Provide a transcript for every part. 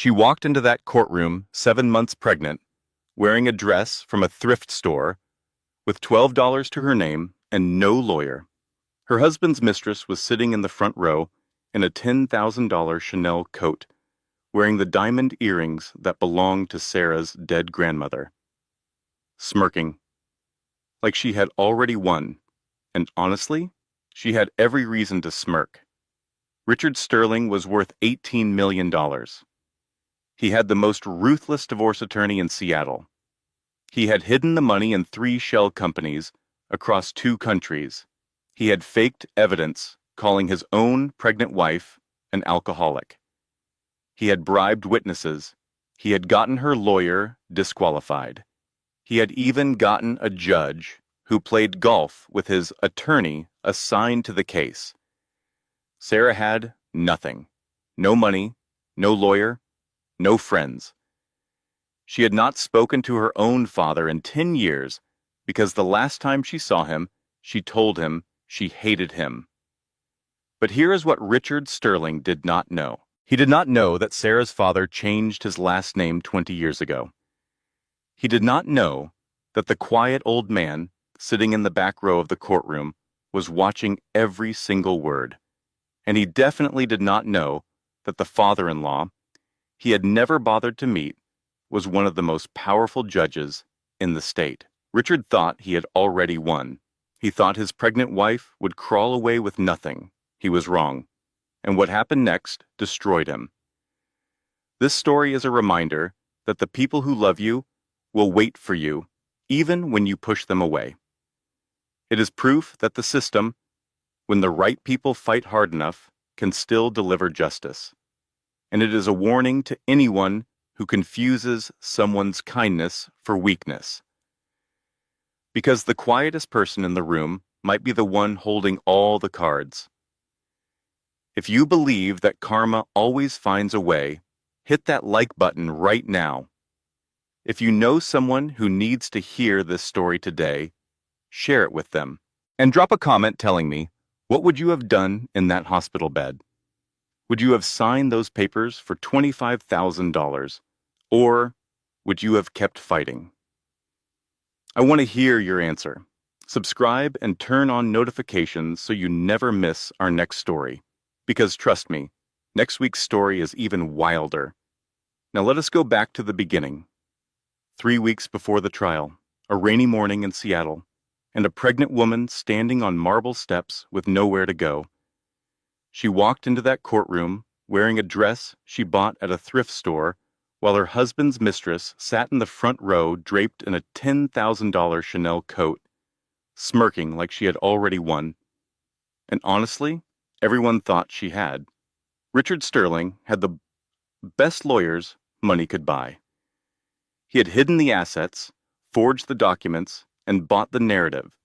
She walked into that courtroom 7 months pregnant, wearing a dress from a thrift store, with $12 to her name and no lawyer. Her husband's mistress was sitting in the front row in a $10,000 Chanel coat, wearing the diamond earrings that belonged to Sarah's dead grandmother, smirking, like she had already won, and honestly, she had every reason to smirk. Richard Sterling was worth $18 million. He had the most ruthless divorce attorney in Seattle. He had hidden the money in 3 shell companies across 2 countries. He had faked evidence, calling his own pregnant wife an alcoholic. He had bribed witnesses. He had gotten her lawyer disqualified. He had even gotten a judge who played golf with his attorney assigned to the case. Sarah had nothing. No money, no lawyer, no friends. She had not spoken to her own father in 10 years because the last time she saw him, she told him she hated him. But here is what Richard Sterling did not know. He did not know that Sarah's father changed his last name 20 years ago. He did not know that the quiet old man sitting in the back row of the courtroom was watching every single word. And he definitely did not know that the father-in-law he had never bothered to meet was one of the most powerful judges in the state. Richard thought he had already won. He thought his pregnant wife would crawl away with nothing. He was wrong. And what happened next destroyed him. This story is a reminder that the people who love you will wait for you, even when you push them away. It is proof that the system, when the right people fight hard enough, can still deliver justice. And it is a warning to anyone who confuses someone's kindness for weakness. Because the quietest person in the room might be the one holding all the cards. If you believe that karma always finds a way, hit that like button right now. If you know someone who needs to hear this story today, share it with them. And drop a comment telling me, what would you have done in that hospital bed? Would you have signed those papers for $25,000? Or would you have kept fighting? I want to hear your answer. Subscribe and turn on notifications so you never miss our next story. Because trust me, next week's story is even wilder. Now let us go back to the beginning. 3 weeks before the trial, a rainy morning in Seattle, and a pregnant woman standing on marble steps with nowhere to go. She walked into that courtroom wearing a dress she bought at a thrift store, while her husband's mistress sat in the front row draped in a $10,000 Chanel coat, smirking like she had already won. And honestly, everyone thought she had. Richard Sterling had the best lawyers money could buy. He had hidden the assets, forged the documents, and bought the narrative.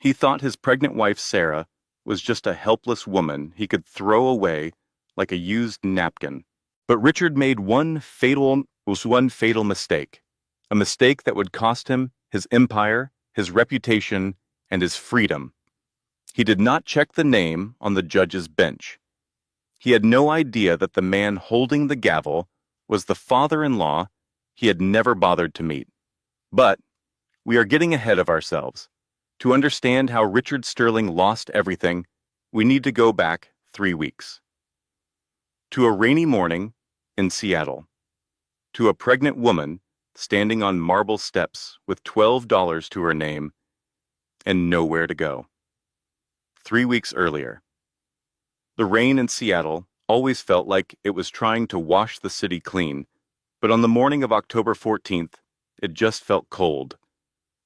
He thought his pregnant wife, Sarah, was just a helpless woman he could throw away like a used napkin. But Richard made one fatal mistake, a mistake that would cost him his empire, his reputation, and his freedom. He did not check the name on the judge's bench. He had no idea that the man holding the gavel was the father-in-law he had never bothered to meet. But we are getting ahead of ourselves. To understand how Richard Sterling lost everything, we need to go back 3 weeks. To a rainy morning in Seattle. To a pregnant woman standing on marble steps with $12 to her name and nowhere to go. 3 weeks earlier. The rain in Seattle always felt like it was trying to wash the city clean, but on the morning of October 14th, it just felt cold.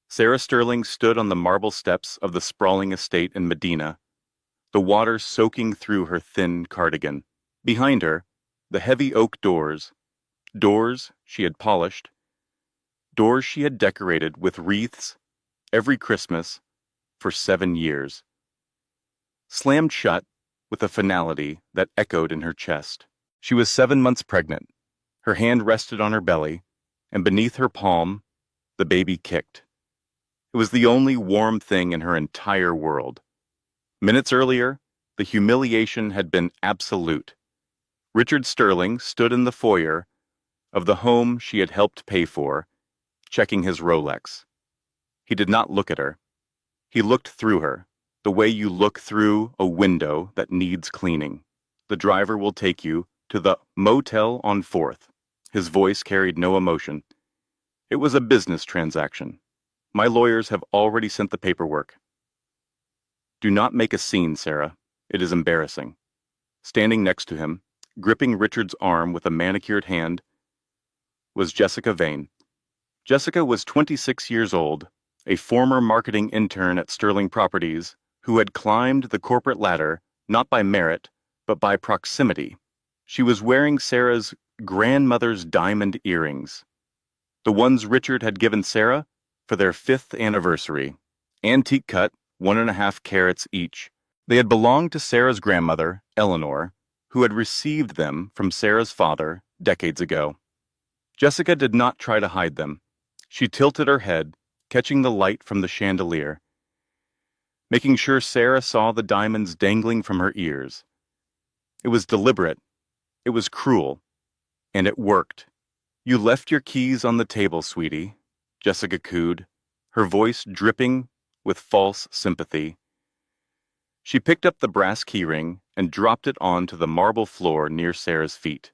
Sarah Sterling stood on the marble steps of the sprawling estate in Medina, the water soaking through her thin cardigan. Behind her, the heavy oak doors she had polished, doors she had decorated with wreaths every Christmas for 7 years, slammed shut with a finality that echoed in her chest. She was 7 months pregnant. Her hand rested on her belly, and beneath her palm, the baby kicked. It was the only warm thing in her entire world. Minutes earlier, the humiliation had been absolute. Richard Sterling stood in the foyer of the home she had helped pay for, checking his Rolex. He did not look at her. He looked through her, the way you look through a window that needs cleaning. The driver will take you to the motel on 4th. His voice carried no emotion. It was a business transaction. My lawyers have already sent the paperwork. Do not make a scene, Sarah. It is embarrassing. Standing next to him, gripping Richard's arm with a manicured hand, was Jessica Vane. Jessica was 26 years old, a former marketing intern at Sterling Properties who had climbed the corporate ladder not by merit, but by proximity. She was wearing Sarah's grandmother's diamond earrings, the ones Richard had given Sarah for their 5th anniversary, antique cut, 1.5 carats each. They had belonged to Sarah's grandmother, Eleanor, who had received them from Sarah's father decades ago. Jessica did not try to hide them. She tilted her head, catching the light from the chandelier, making sure Sarah saw the diamonds dangling from her ears. It was deliberate, it was cruel, and it worked. You left your keys on the table, sweetie, Jessica cooed, her voice dripping with false sympathy. She picked up the brass keyring and dropped it onto the marble floor near Sarah's feet.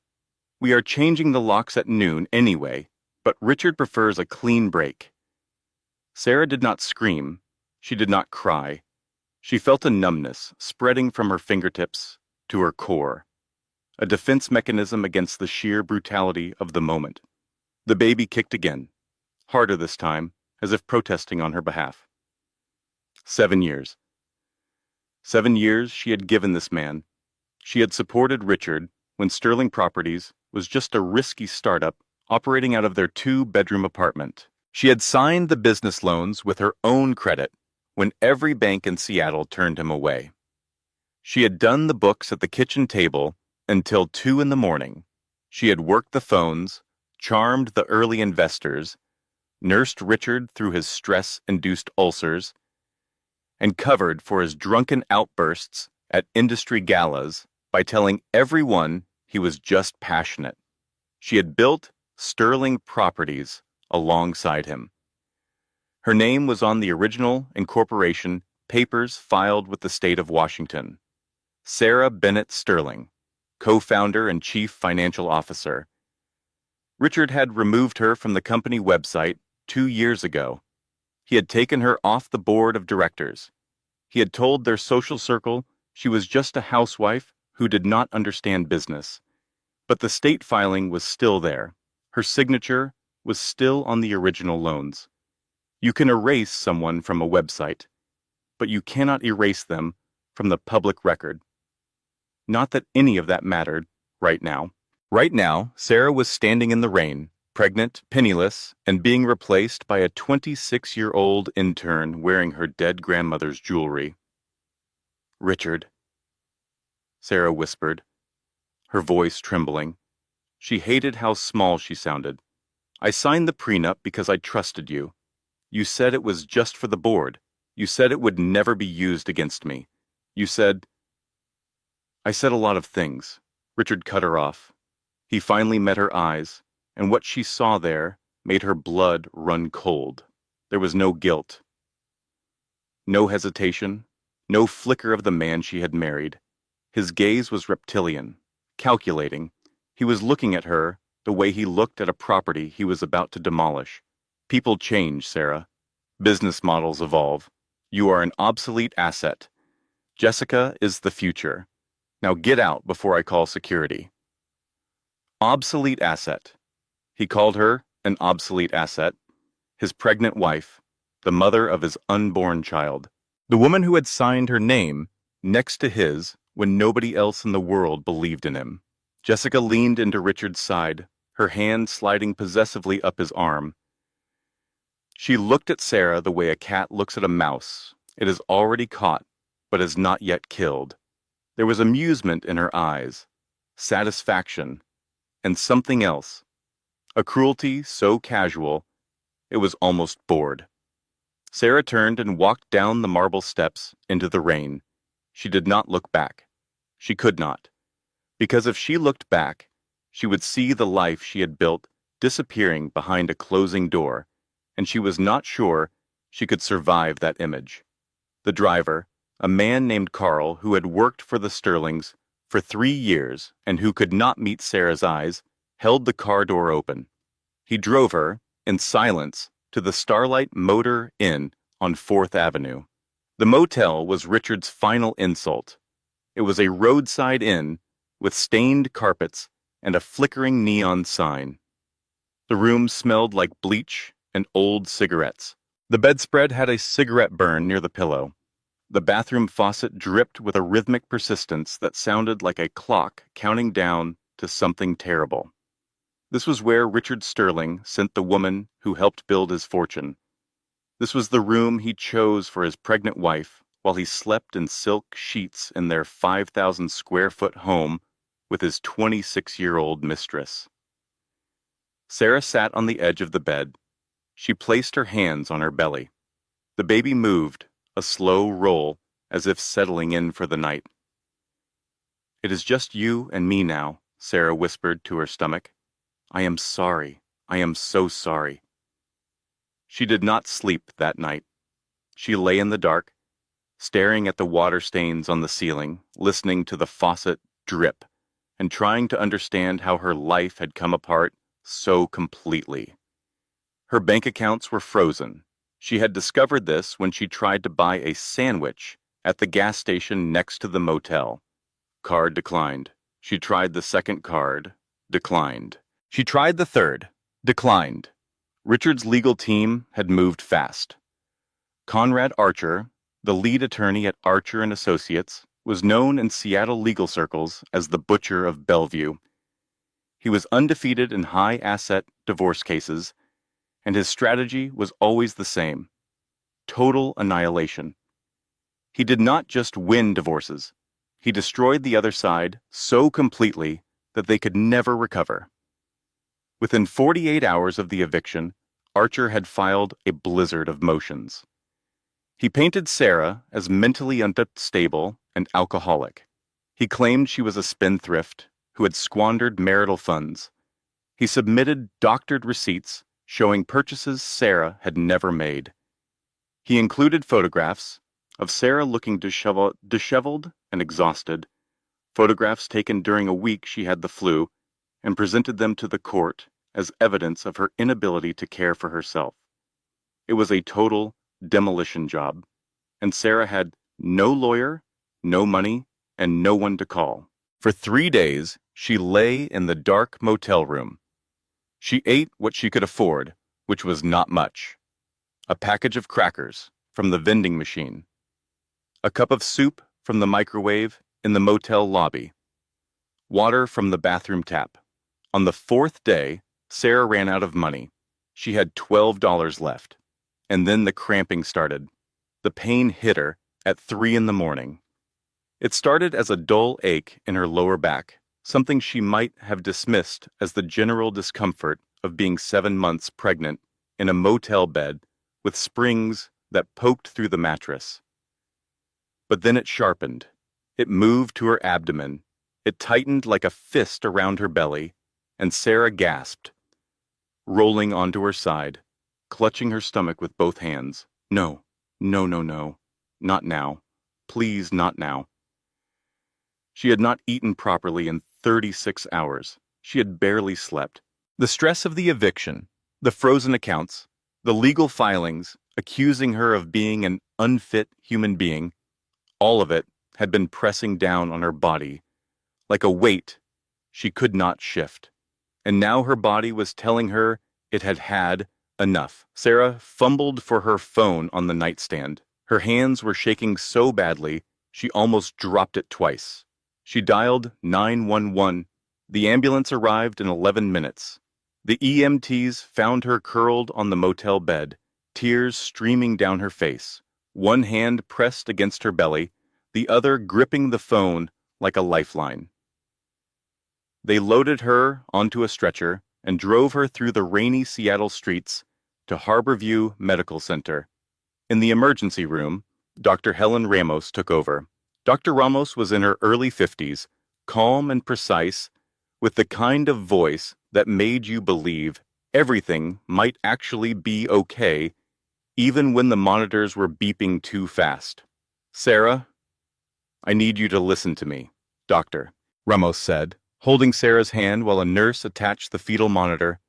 We are changing the locks at noon anyway, but Richard prefers a clean break. Sarah did not scream. She did not cry. She felt a numbness spreading from her fingertips to her core, a defense mechanism against the sheer brutality of the moment. The baby kicked again, harder this time, as if protesting on her behalf. 7 years. 7 years she had given this man. She had supported Richard when Sterling Properties was just a risky startup operating out of their 2-bedroom apartment. She had signed the business loans with her own credit when every bank in Seattle turned him away. She had done the books at the kitchen table until 2 in the morning. She had worked the phones, charmed the early investors, nursed Richard through his stress-induced ulcers, and covered for his drunken outbursts at industry galas by telling everyone he was just passionate. She had built Sterling Properties alongside him. Her name was on the original incorporation papers filed with the state of Washington. Sarah Bennett Sterling, co-founder and chief financial officer. Richard had removed her from the company website 2 years ago. He had taken her off the board of directors. He had told their social circle she was just a housewife who did not understand business. But the state filing was still there. Her signature was still on the original loans. You can erase someone from a website, but you cannot erase them from the public record. Not that any of that mattered right now. Right now, Sarah was standing in the rain, pregnant, penniless, and being replaced by a 26-year-old intern wearing her dead grandmother's jewelry. Richard, Sarah whispered, her voice trembling. She hated how small she sounded. I signed the prenup because I trusted you. You said it was just for the board. You said it would never be used against me. You said... I said a lot of things. Richard cut her off. He finally met her eyes, and what she saw there made her blood run cold. There was no guilt, no hesitation, no flicker of the man she had married. His gaze was reptilian, calculating. He was looking at her the way he looked at a property he was about to demolish. People change, Sarah. Business models evolve. You are an obsolete asset. Jessica is the future. Now get out before I call security. Obsolete asset. He called her an obsolete asset. His pregnant wife, the mother of his unborn child. The woman who had signed her name next to his when nobody else in the world believed in him. Jessica leaned into Richard's side, her hand sliding possessively up his arm. She looked at Sarah the way a cat looks at a mouse. It is already caught, but is not yet killed. There was amusement in her eyes, satisfaction, and something else. A cruelty so casual, it was almost bored. Sarah turned and walked down the marble steps into the rain. She did not look back. She could not. because if she looked back, she would see the life she had built disappearing behind a closing door, and she was not sure she could survive that image. The driver, a man named Carl who had worked for the Sterlings for 3 years and who could not meet Sarah's eyes, held the car door open. He drove her, in silence, to the Starlight Motor Inn on 4th Avenue. The motel was Richard's final insult. It was a roadside inn with stained carpets and a flickering neon sign. The room smelled like bleach and old cigarettes. The bedspread had a cigarette burn near the pillow. The bathroom faucet dripped with a rhythmic persistence that sounded like a clock counting down to something terrible. This was where Richard Sterling sent the woman who helped build his fortune. This was the room he chose for his pregnant wife while he slept in silk sheets in their 5,000-square-foot home with his 26-year-old mistress. Sarah sat on the edge of the bed. She placed her hands on her belly. The baby moved, a slow roll, as if settling in for the night. "It is just you and me now," Sarah whispered to her stomach. "I am sorry. I am so sorry." She did not sleep that night. She lay in the dark, staring at the water stains on the ceiling, listening to the faucet drip, and trying to understand how her life had come apart so completely. Her bank accounts were frozen. She had discovered this when she tried to buy a sandwich at the gas station next to the motel. Card declined. She tried the second card. Declined. She tried the third. Declined. Richard's legal team had moved fast. Conrad Archer, the lead attorney at Archer and Associates, was known in Seattle legal circles as the Butcher of Bellevue. He was undefeated in high-asset divorce cases, and his strategy was always the same: total annihilation. He did not just win divorces. He destroyed the other side so completely that they could never recover. Within 48 hours of the eviction, Archer had filed a blizzard of motions. He painted Sarah as mentally unstable and alcoholic. He claimed she was a spendthrift who had squandered marital funds. He submitted doctored receipts showing purchases Sarah had never made. He included photographs of Sarah looking disheveled and exhausted, photographs taken during a week she had the flu, and presented them to the court as evidence of her inability to care for herself. It was a total demolition job, and Sarah had no lawyer, no money, and no one to call. For 3 days, she lay in the dark motel room. She ate what she could afford, which was not much: a package of crackers from the vending machine, a cup of soup from the microwave in the motel lobby, water from the bathroom tap. On the 4th day, Sarah ran out of money. She had $12 left. And then the cramping started. The pain hit her at 3 in the morning. It started as a dull ache in her lower back, something she might have dismissed as the general discomfort of being 7 months pregnant in a motel bed with springs that poked through the mattress. But then it sharpened. It moved to her abdomen. It tightened like a fist around her belly, and Sarah gasped, rolling onto her side, clutching her stomach with both hands. No, no, no, no. Not now. Please, not now. She had not eaten properly in 36 hours. She had barely slept. The stress of the eviction, the frozen accounts, the legal filings accusing her of being an unfit human being, all of it had been pressing down on her body like a weight she could not shift. And now her body was telling her it had had enough. Sarah fumbled for her phone on the nightstand. Her hands were shaking so badly, she almost dropped it twice. She dialed 911. The ambulance arrived in 11 minutes. The EMTs found her curled on the motel bed, tears streaming down her face, one hand pressed against her belly, the other gripping the phone like a lifeline. They loaded her onto a stretcher and drove her through the rainy Seattle streets to Harborview Medical Center. In the emergency room, Dr. Helen Ramos took over. Dr. Ramos was in her early 50s, calm and precise, with the kind of voice that made you believe everything might actually be okay, even when the monitors were beeping too fast. "Sarah, I need you to listen to me, Doctor," Ramos said, holding Sarah's hand while a nurse attached the fetal monitor.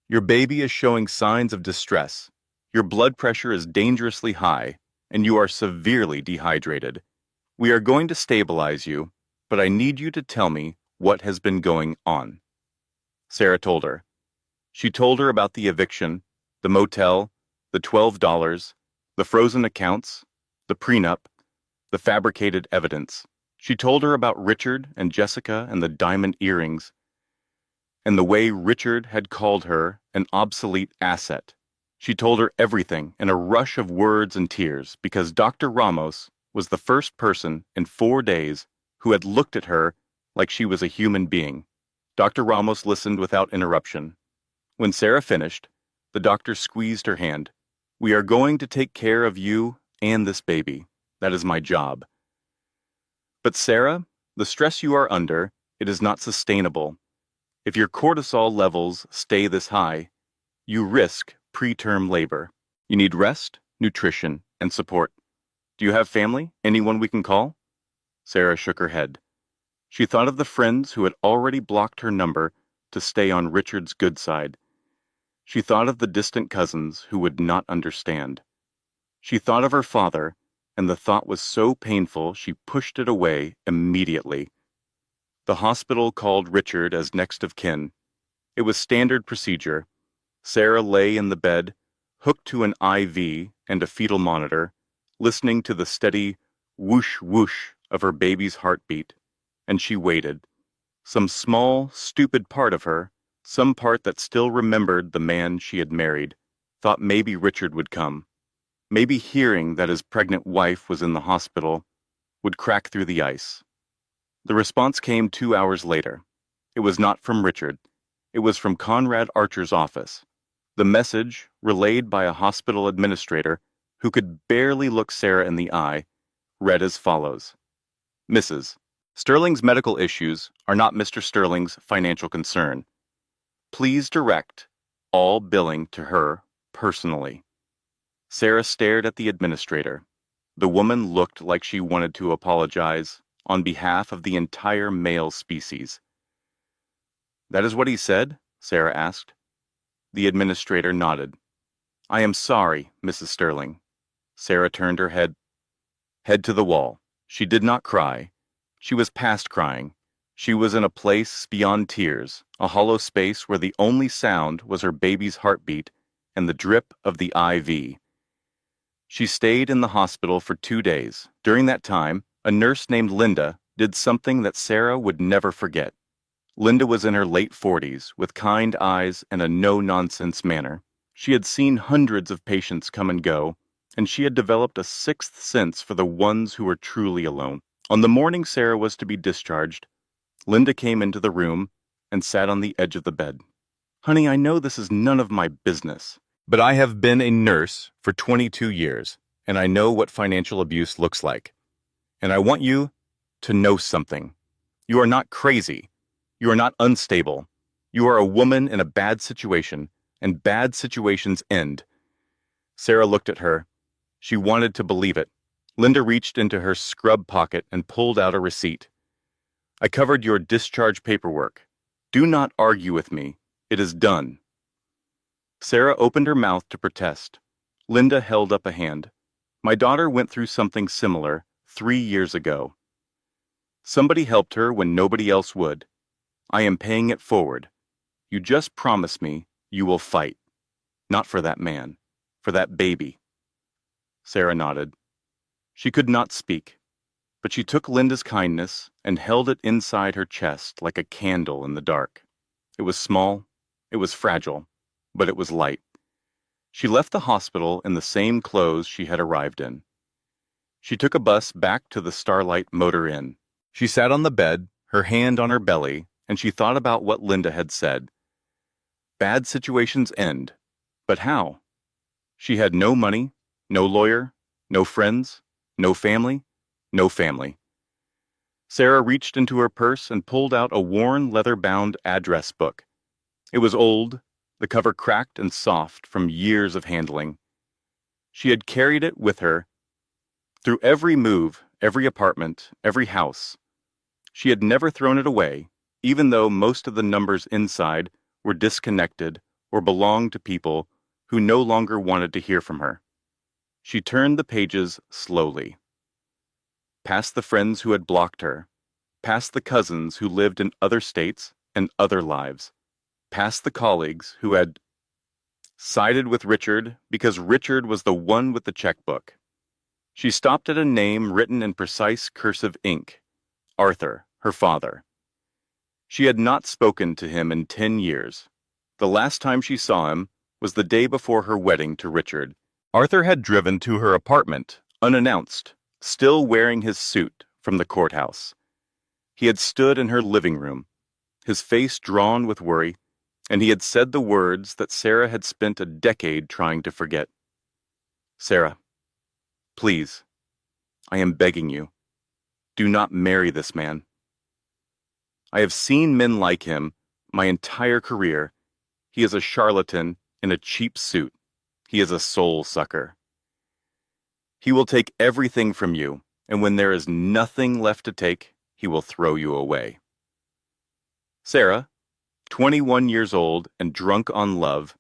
"Your baby is showing signs of distress. Your blood pressure is dangerously high, and you are severely dehydrated. We are going to stabilize you, but I need you to tell me what has been going on." Sarah told her. She told her about the eviction, the motel, the $12, the frozen accounts, the prenup, the fabricated evidence. She told her about Richard and Jessica and the diamond earrings, and the way Richard had called her an obsolete asset. She told her everything in a rush of words and tears because Dr. Ramos was the first person in 4 days who had looked at her like she was a human being. Dr. Ramos listened without interruption. When Sarah finished, the doctor squeezed her hand. "We are going to take care of you and this baby. That is my job. But Sarah, the stress you are under, it is not sustainable. If your cortisol levels stay this high, you risk preterm labor. You need rest, nutrition, and support. Do you have family? Anyone we can call?" Sarah shook her head. She thought of the friends who had already blocked her number to stay on Richard's good side. She thought of the distant cousins who would not understand. She thought of her father, and the thought was so painful she pushed it away immediately. The hospital called Richard as next of kin. It was standard procedure. Sarah lay in the bed, hooked to an IV and a fetal monitor, listening to the steady whoosh whoosh of her baby's heartbeat, and she waited. Some small, stupid part of her, some part that still remembered the man she had married, thought maybe Richard would come. Maybe hearing that his pregnant wife was in the hospital would crack through the ice. The response came 2 hours later. It was not from Richard. It was from Conrad Archer's office. The message, relayed by a hospital administrator who could barely look Sarah in the eye, read as follows. "Mrs. Sterling's medical issues are not Mr. Sterling's financial concern. Please direct all billing to her personally." Sarah stared at the administrator. The woman looked like she wanted to apologize on behalf of the entire male species. "That is what he said?" Sarah asked. The administrator nodded. "I am sorry, Mrs. Sterling." Sarah turned her head to the wall. She did not cry. She was past crying. She was in a place beyond tears, a hollow space where the only sound was her baby's heartbeat and the drip of the IV. She stayed in the hospital for 2 days. During that time, a nurse named Linda did something that Sarah would never forget. Linda was in her late 40s, with kind eyes and a no-nonsense manner. She had seen hundreds of patients come and go, and she had developed a sixth sense for the ones who were truly alone. On the morning Sarah was to be discharged, Linda came into the room and sat on the edge of the bed. "Honey, I know this is none of my business, but I have been a nurse for 22 years, and I know what financial abuse looks like. And I want you to know something. You are not crazy. You are not unstable. You are a woman in a bad situation, and bad situations end." Sarah looked at her. She wanted to believe it. Linda reached into her scrub pocket and pulled out a receipt. "I covered your discharge paperwork. Do not argue with me. It is done." Sarah opened her mouth to protest. Linda held up a hand. "My daughter went through something similar 3 years ago. Somebody helped her when nobody else would. I am paying it forward. You just promise me you will fight. Not for that man. For that baby." Sarah nodded. She could not speak, but she took Linda's kindness and held it inside her chest like a candle in the dark. It was small, it was fragile, but it was light. She left the hospital in the same clothes she had arrived in. She took a bus back to the Starlight Motor Inn. She sat on the bed, her hand on her belly, and she thought about what Linda had said. Bad situations end, but how? She had no money, no lawyer, no friends, no family, no family. Sarah reached into her purse and pulled out a worn leather-bound address book. It was old, the cover cracked and soft from years of handling. She had carried it with her through every move, every apartment, every house. She had never thrown it away, even though most of the numbers inside were disconnected or belonged to people who no longer wanted to hear from her. She turned the pages slowly. Past the friends who had blocked her, past the cousins who lived in other states and other lives, past the colleagues who had sided with Richard because Richard was the one with the checkbook. She stopped at a name written in precise cursive ink, Arthur, her father. She had not spoken to him in 10 years. The last time she saw him was the day before her wedding to Richard. Arthur had driven to her apartment, unannounced, still wearing his suit from the courthouse. He had stood in her living room, his face drawn with worry, and he had said the words that Sarah had spent a decade trying to forget. "Sarah, please, I am begging you, do not marry this man. I have seen men like him my entire career. He is a charlatan in a cheap suit. He is a soul sucker. He will take everything from you, and when there is nothing left to take, he will throw you away." Sarah, 21 years old and drunk on love,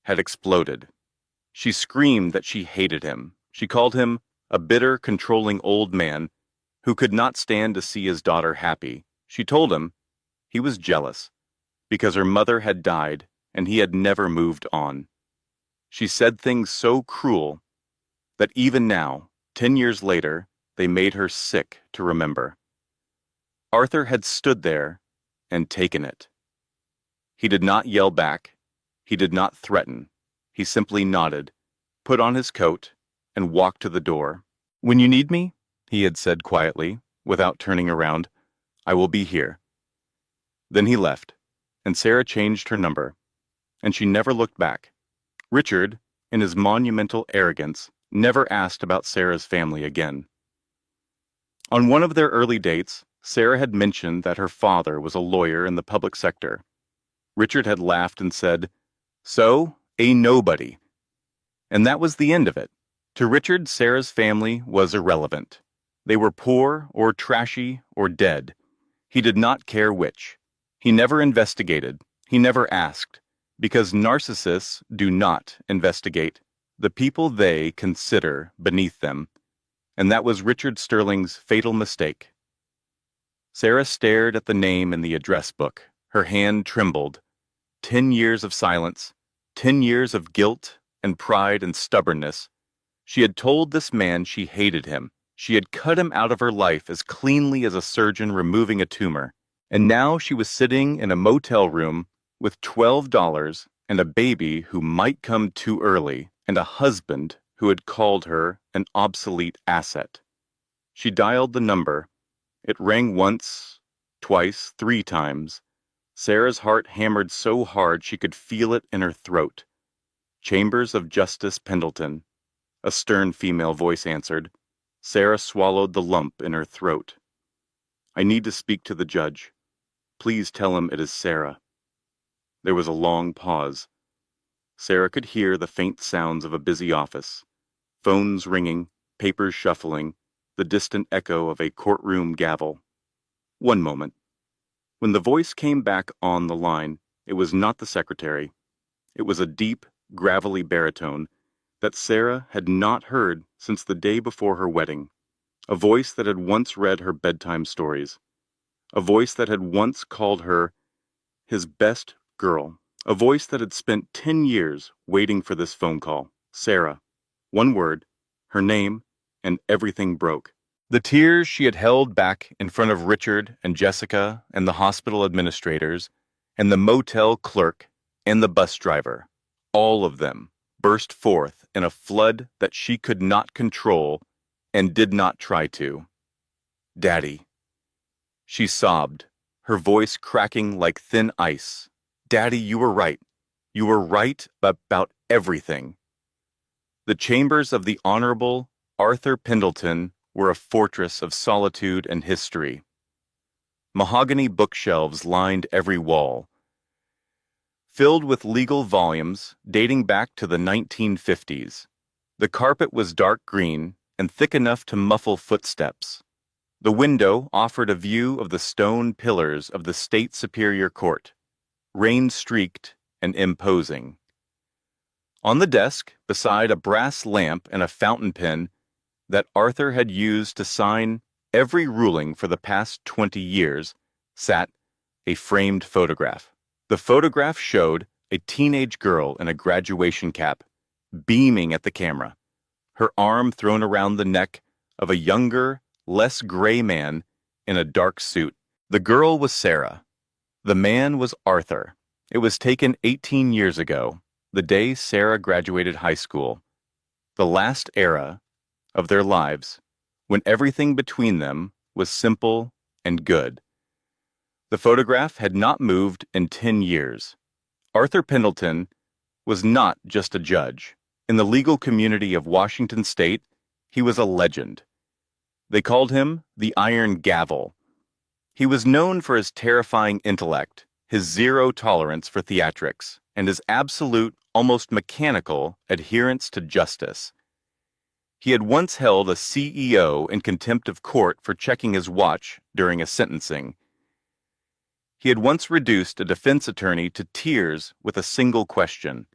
had exploded. She screamed that she hated him. She called him a bitter, controlling old man who could not stand to see his daughter happy. She told him he was jealous because her mother had died and he had never moved on. She said things so cruel that even now, 10 years later, they made her sick to remember. Arthur had stood there and taken it. He did not yell back. He did not threaten. He simply nodded, put on his coat, and walked to the door. "When you need me," he had said quietly, without turning around, "I will be here." Then he left, and Sarah changed her number, and she never looked back. Richard, in his monumental arrogance, never asked about Sarah's family again. On one of their early dates, Sarah had mentioned that her father was a lawyer in the public sector. Richard had laughed and said, "So, a nobody." And that was the end of it. To Richard, Sarah's family was irrelevant. They were poor or trashy or dead. He did not care which. He never investigated. He never asked, because narcissists do not investigate the people they consider beneath them. And that was Richard Sterling's fatal mistake. Sarah stared at the name in the address book. Her hand trembled. 10 years of silence, 10 years of guilt and pride and stubbornness. She had told this man she hated him. She had cut him out of her life as cleanly as a surgeon removing a tumor. And now she was sitting in a motel room with $12 and a baby who might come too early and a husband who had called her an obsolete asset. She dialed the number. It rang once, twice, 3 times. Sarah's heart hammered so hard she could feel it in her throat. "Chambers of Justice Pendleton," a stern female voice answered. Sarah swallowed the lump in her throat. "I need to speak to the judge. Please tell him it is Sarah." There was a long pause. Sarah could hear the faint sounds of a busy office. Phones ringing, papers shuffling, the distant echo of a courtroom gavel. One moment. When the voice came back on the line, it was not the secretary. It was a deep, gravelly baritone that Sarah had not heard since the day before her wedding. A voice that had once read her bedtime stories. A voice that had once called her his best girl. A voice that had spent 10 years waiting for this phone call. Sarah. One word, her name, and everything broke. The tears she had held back in front of Richard and Jessica and the hospital administrators and the motel clerk and the bus driver, all of them burst forth in a flood that she could not control and did not try to. "Daddy." She sobbed, her voice cracking like thin ice. "Daddy, you were right. You were right about everything." The chambers of the Honorable Arthur Pendleton were a fortress of solitude and history. Mahogany bookshelves lined every wall, filled with legal volumes dating back to the 1950s. The carpet was dark green and thick enough to muffle footsteps. The window offered a view of the stone pillars of the State Superior Court, rain-streaked and imposing. On the desk, beside a brass lamp and a fountain pen that Arthur had used to sign every ruling for the past 20 years, sat a framed photograph. The photograph showed a teenage girl in a graduation cap, beaming at the camera, her arm thrown around the neck of a younger, less gray man in a dark suit. The girl was Sarah. The man was Arthur. It was taken 18 years ago, the day Sarah graduated high school, the last era of their lives, when everything between them was simple and good. The photograph had not moved in 10 years. Arthur Pendleton was not just a judge. In the legal community of Washington State, he was a legend. They called him the Iron Gavel. He was known for his terrifying intellect, his zero tolerance for theatrics, and his absolute, almost mechanical, adherence to justice. He had once held a CEO in contempt of court for checking his watch during a sentencing. He had once reduced a defense attorney to tears with a single question.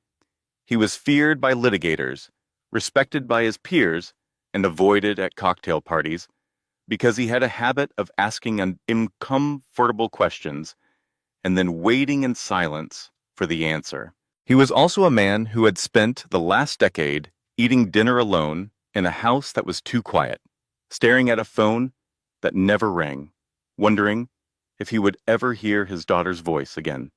He was feared by litigators, respected by his peers, and avoided at cocktail parties because he had a habit of asking uncomfortable questions and then waiting in silence for the answer. He was also a man who had spent the last decade eating dinner alone in a house that was too quiet, staring at a phone that never rang, wondering if he would ever hear his daughter's voice again.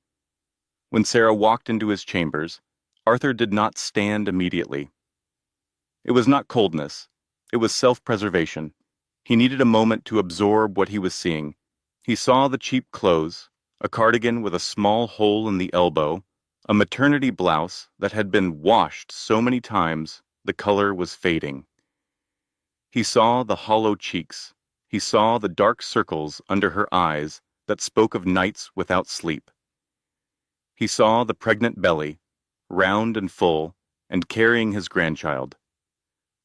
When Sarah walked into his chambers, Arthur did not stand immediately. It was not coldness. It was self-preservation. He needed a moment to absorb what he was seeing. He saw the cheap clothes, a cardigan with a small hole in the elbow, a maternity blouse that had been washed so many times the color was fading. He saw the hollow cheeks. He saw the dark circles under her eyes that spoke of nights without sleep. He saw the pregnant belly, round and full, and carrying his grandchild.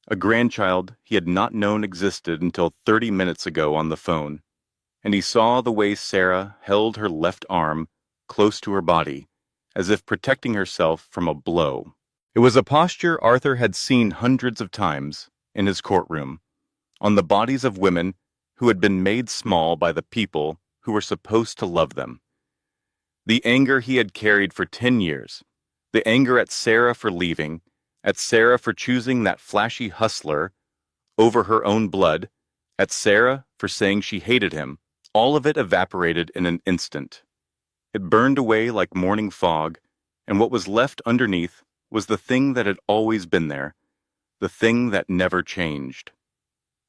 A grandchild he had not known existed until 30 minutes ago on the phone. And he saw the way Sarah held her left arm close to her body, as if protecting herself from a blow. It was a posture Arthur had seen hundreds of times in his courtroom, on the bodies of women who had been made small by the people who were supposed to love them. The anger he had carried for 10 years, the anger at Sarah for leaving, at Sarah for choosing that flashy hustler over her own blood, at Sarah for saying she hated him, all of it evaporated in an instant. It burned away like morning fog, and what was left underneath was the thing that had always been there, the thing that never changed,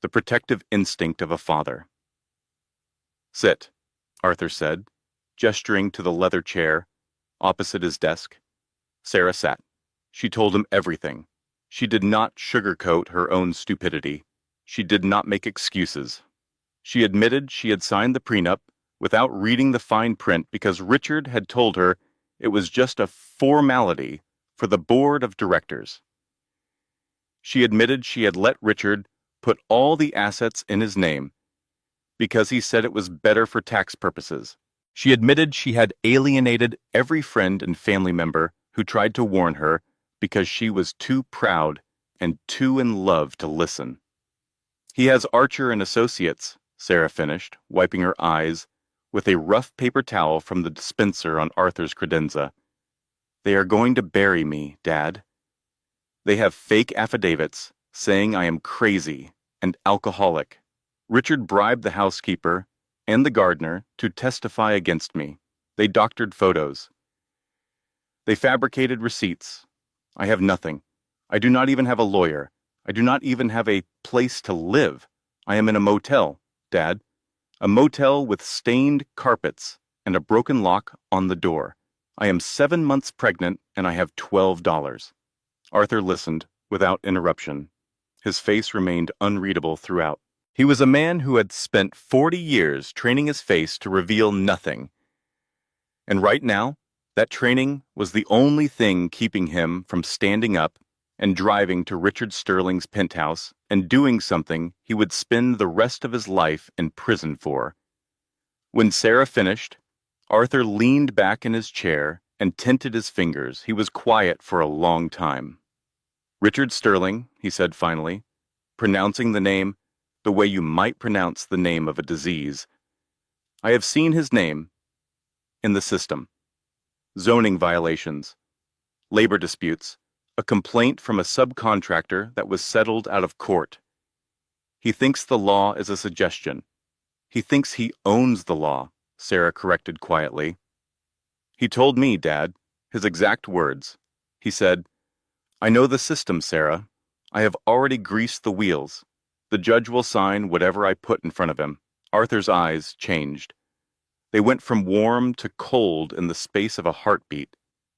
the protective instinct of a father. "Sit," Arthur said, gesturing to the leather chair opposite his desk. Sarah sat. She told him everything. She did not sugarcoat her own stupidity. She did not make excuses. She admitted she had signed the prenup without reading the fine print because Richard had told her it was just a formality for the board of directors. She admitted she had let Richard put all the assets in his name because he said it was better for tax purposes. She admitted she had alienated every friend and family member who tried to warn her because she was too proud and too in love to listen. "He has Archer and Associates," Sarah finished, wiping her eyes with a rough paper towel from the dispenser on Arthur's credenza. "They are going to bury me, Dad. They have fake affidavits saying I am crazy and alcoholic. Richard bribed the housekeeper and the gardener to testify against me. They doctored photos. They fabricated receipts. I have nothing. I do not even have a lawyer. I do not even have a place to live. I am in a motel, Dad. A motel with stained carpets and a broken lock on the door. I am 7 months pregnant and I have $12. Arthur listened without interruption. His face remained unreadable throughout. He was a man who had spent 40 years training his face to reveal nothing. And right now, that training was the only thing keeping him from standing up and driving to Richard Sterling's penthouse and doing something he would spend the rest of his life in prison for. When Sarah finished, Arthur leaned back in his chair and tinted his fingers. He was quiet for a long time. "Richard Sterling," he said finally, pronouncing the name the way you might pronounce the name of a disease. "I have seen his name in the system. Zoning violations, labor disputes, a complaint from a subcontractor that was settled out of court. He thinks the law is a suggestion. He thinks he owns the law," Sarah corrected quietly. "He told me, Dad, his exact words. He said, 'I know the system, Sarah. I have already greased the wheels. The judge will sign whatever I put in front of him.'" Arthur's eyes changed. They went from warm to cold in the space of a heartbeat.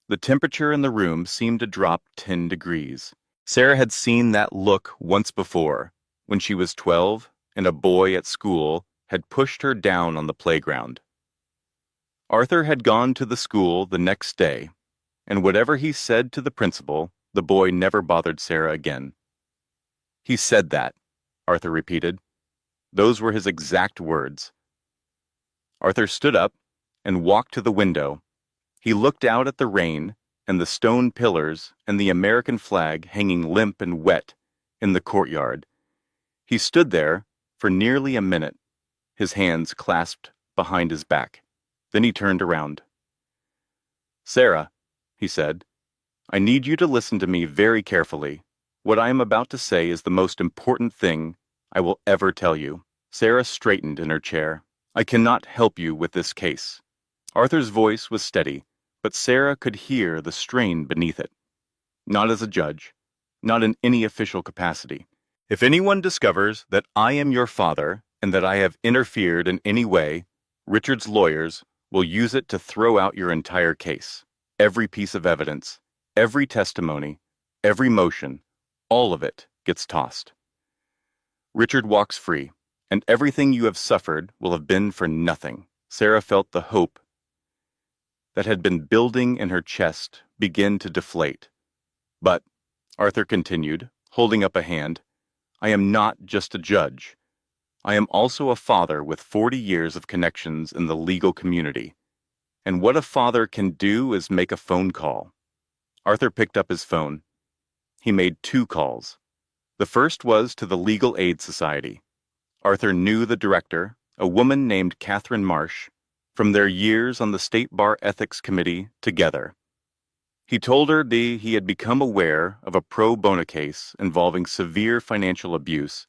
The temperature in the room seemed to drop 10 degrees. Sarah had seen that look once before, when she was 12 and a boy at school had pushed her down on the playground. Arthur had gone to the school the next day, and whatever he said to the principal, the boy never bothered Sarah again. "He said that," Arthur repeated. "Those were his exact words." Arthur stood up and walked to the window. He looked out at the rain and the stone pillars and the American flag hanging limp and wet in the courtyard. He stood there for nearly a minute, his hands clasped behind his back. Then he turned around. "Sarah," he said, "I need you to listen to me very carefully. What I am about to say is the most important thing I will ever tell you." Sarah straightened in her chair. "I cannot help you with this case." Arthur's voice was steady, but Sarah could hear the strain beneath it. "Not as a judge, not in any official capacity. If anyone discovers that I am your father and that I have interfered in any way, Richard's lawyers will use it to throw out your entire case. Every piece of evidence, every testimony, every motion, all of it gets tossed. Richard walks free, and everything you have suffered will have been for nothing." Sarah felt the hope that had been building in her chest begin to deflate. "But," Arthur continued, holding up a hand, "I am not just a judge. I am also a father with 40 years of connections in the legal community. And what a father can do is make a phone call." Arthur picked up his phone. He made 2 calls. The first was to the Legal Aid Society. Arthur knew the director, a woman named Catherine Marsh, from their years on the State Bar Ethics Committee together. He told her he had become aware of a pro bono case involving severe financial abuse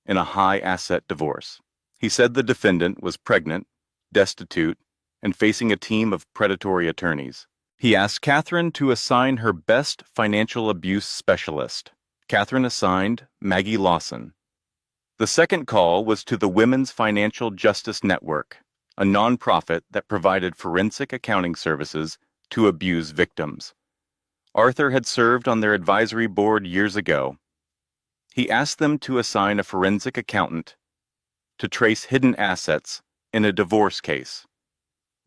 in a high-asset divorce. He said the defendant was pregnant, destitute, and facing a team of predatory attorneys. He asked Catherine to assign her best financial abuse specialist. Catherine assigned Maggie Lawson. The second call was to the Women's Financial Justice Network, a nonprofit that provided forensic accounting services to abuse victims. Arthur had served on their advisory board years ago. He asked them to assign a forensic accountant to trace hidden assets in a divorce case.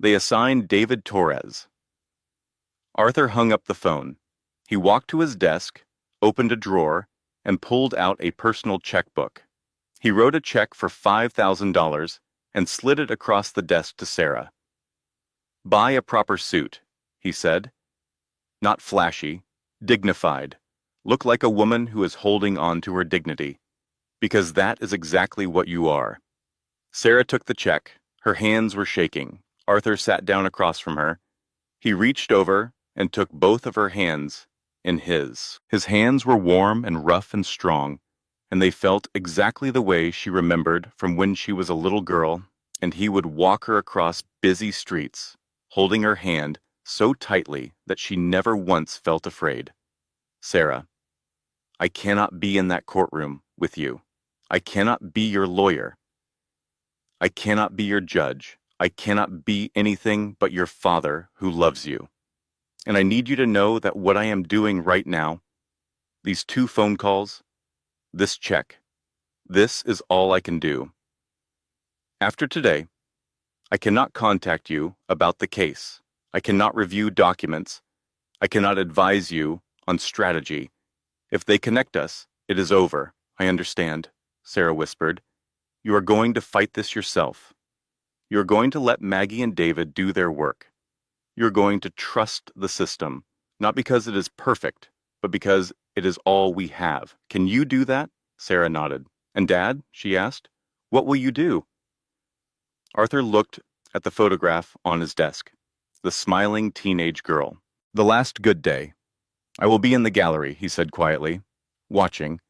They assigned David Torres. Arthur hung up the phone. He walked to his desk, opened a drawer, and pulled out a personal checkbook. He wrote a check for $5,000 and slid it across the desk to Sarah. "Buy a proper suit," he said. "Not flashy, dignified. Look like a woman who is holding on to her dignity, because that is exactly what you are." Sarah took the check. Her hands were shaking. Arthur sat down across from her. He reached over and took both of her hands in his. His hands were warm and rough and strong, and they felt exactly the way she remembered from when she was a little girl, and he would walk her across busy streets, holding her hand so tightly that she never once felt afraid. "Sarah, I cannot be in that courtroom with you. I cannot be your lawyer. I cannot be your judge. I cannot be anything but your father who loves you. And I need you to know that what I am doing right now, these 2 phone calls, this check, This is all I can do. After today, I cannot contact you about the case. I cannot review documents. I cannot advise you on strategy. If they connect us, it is over. I understand, Sarah whispered. You are going to fight this yourself. You are going to let Maggie and David do their work. You are going to trust the system, not because it is perfect, but because it is all we have. Can you do that? Sarah nodded. And Dad? She asked. What will you do? Arthur looked at the photograph on his desk. The smiling teenage girl. The last good day. I will be in the gallery, he said quietly, watching.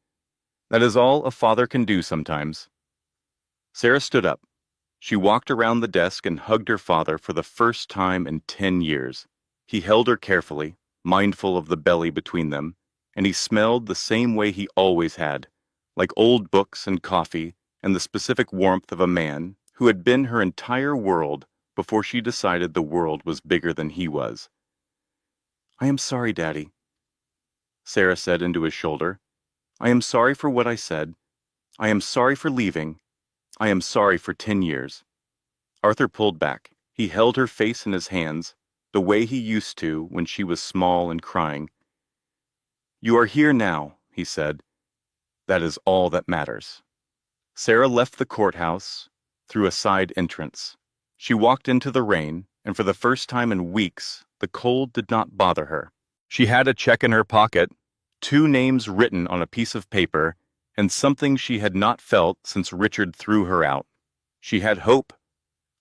That is all a father can do sometimes. Sarah stood up. She walked around the desk and hugged her father for the first time in 10 years. He held her carefully, mindful of the belly between them, and he smelled the same way he always had, like old books and coffee and the specific warmth of a man who had been her entire world before she decided the world was bigger than he was. I am sorry, Daddy, Sarah said into his shoulder. I am sorry for what I said. I am sorry for leaving. I am sorry for 10 years. Arthur pulled back. He held her face in his hands, the way he used to when she was small and crying. You are here now, he said. That is all that matters. Sarah left the courthouse through a side entrance. She walked into the rain, and for the first time in weeks, the cold did not bother her. She had a check in her pocket, 2 names written on a piece of paper, and something she had not felt since Richard threw her out. She had hope,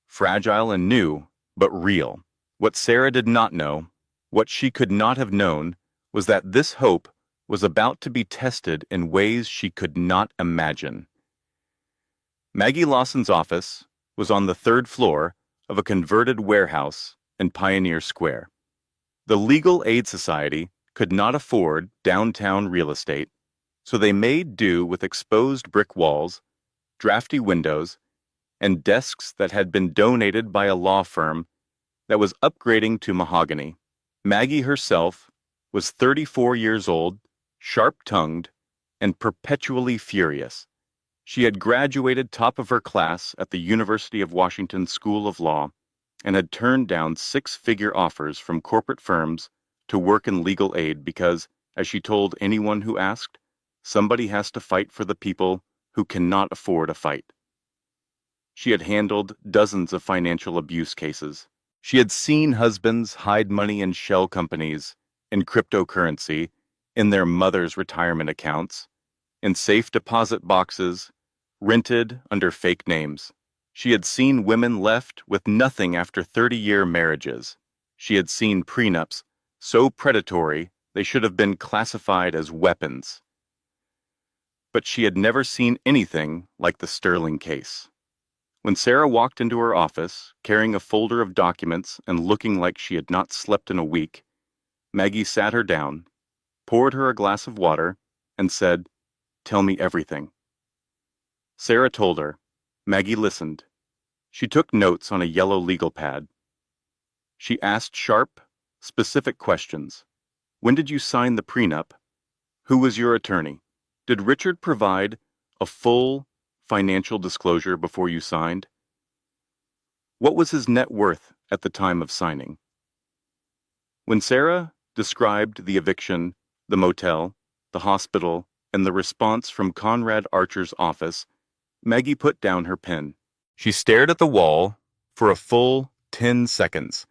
fragile and new, but real. What Sarah did not know, what she could not have known, was that this hope was about to be tested in ways she could not imagine. Maggie Lawson's office was on the 3rd floor of a converted warehouse in Pioneer Square. The Legal Aid Society could not afford downtown real estate, so they made do with exposed brick walls, drafty windows, and desks that had been donated by a law firm that was upgrading to mahogany. Maggie herself was 34 years old, sharp-tongued, and perpetually furious. She had graduated top of her class at the University of Washington School of Law and had turned down 6-figure offers from corporate firms to work in legal aid because, as she told anyone who asked, somebody has to fight for the people who cannot afford a fight. She had handled dozens of financial abuse cases. She had seen husbands hide money in shell companies, in cryptocurrency, in their mothers' retirement accounts, in safe deposit boxes, rented under fake names. She had seen women left with nothing after 30-year marriages. She had seen prenups so predatory they should have been classified as weapons. But she had never seen anything like the Sterling case. When Sarah walked into her office, carrying a folder of documents and looking like she had not slept in a week, Maggie sat her down, poured her a glass of water, and said, "Tell me everything." Sarah told her. Maggie listened. She took notes on a yellow legal pad. She asked sharp, specific questions. When did you sign the prenup? Who was your attorney? Did Richard provide a full financial disclosure before you signed? What was his net worth at the time of signing? When Sarah described the eviction, the motel, the hospital, and the response from Conrad Archer's office, Maggie put down her pen. She stared at the wall for a full 10 seconds.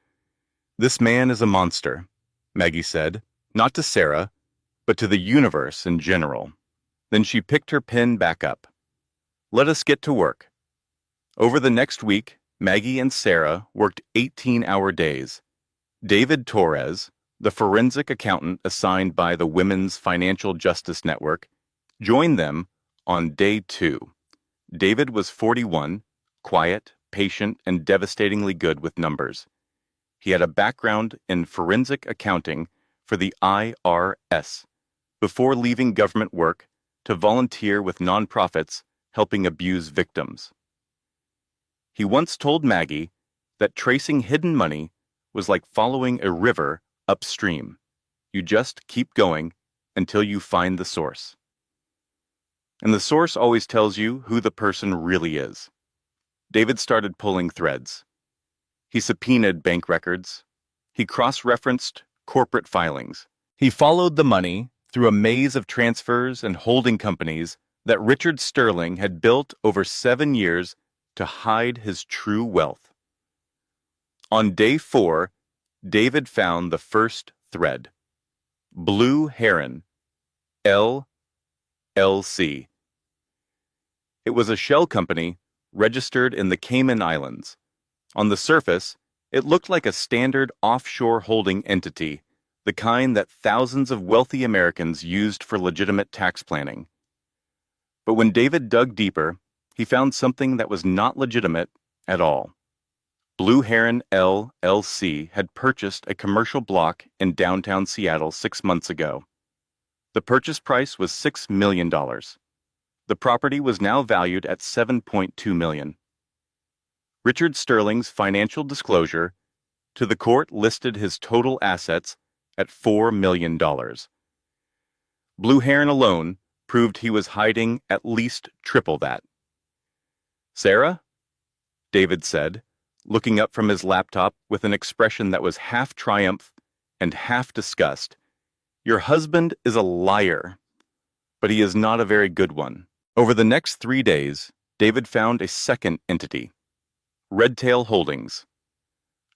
This man is a monster, Maggie said, not to Sarah, but to the universe in general. Then she picked her pen back up. Let us get to work. Over the next week, Maggie and Sarah worked 18-hour days. David Torres, the forensic accountant assigned by the Women's Financial Justice Network, joined them on day 2. David was 41, quiet, patient, and devastatingly good with numbers. He had a background in forensic accounting for the IRS before leaving government work to volunteer with nonprofits helping abuse victims. He once told Maggie that tracing hidden money was like following a river upstream. You just keep going until you find the source. And the source always tells you who the person really is. David started pulling threads. He subpoenaed bank records. He cross-referenced corporate filings. He followed the money through a maze of transfers and holding companies that Richard Sterling had built over 7 years to hide his true wealth. On day 4, David found the first thread. Blue Heron, LLC. It was a shell company registered in the Cayman Islands. On the surface, it looked like a standard offshore holding entity, the kind that thousands of wealthy Americans used for legitimate tax planning. But when David dug deeper, he found something that was not legitimate at all. Blue Heron LLC had purchased a commercial block in downtown Seattle 6 months ago. The purchase price was $6 million. The property was now valued at $7.2 million. Richard Sterling's financial disclosure to the court listed his total assets at $4 million. Blue Heron alone proved he was hiding at least triple that. "Sarah?" David said, looking up from his laptop with an expression that was half triumph and half disgust. "Your husband is a liar, but he is not a very good one." Over the next 3 days, David found a second entity, Redtail Holdings,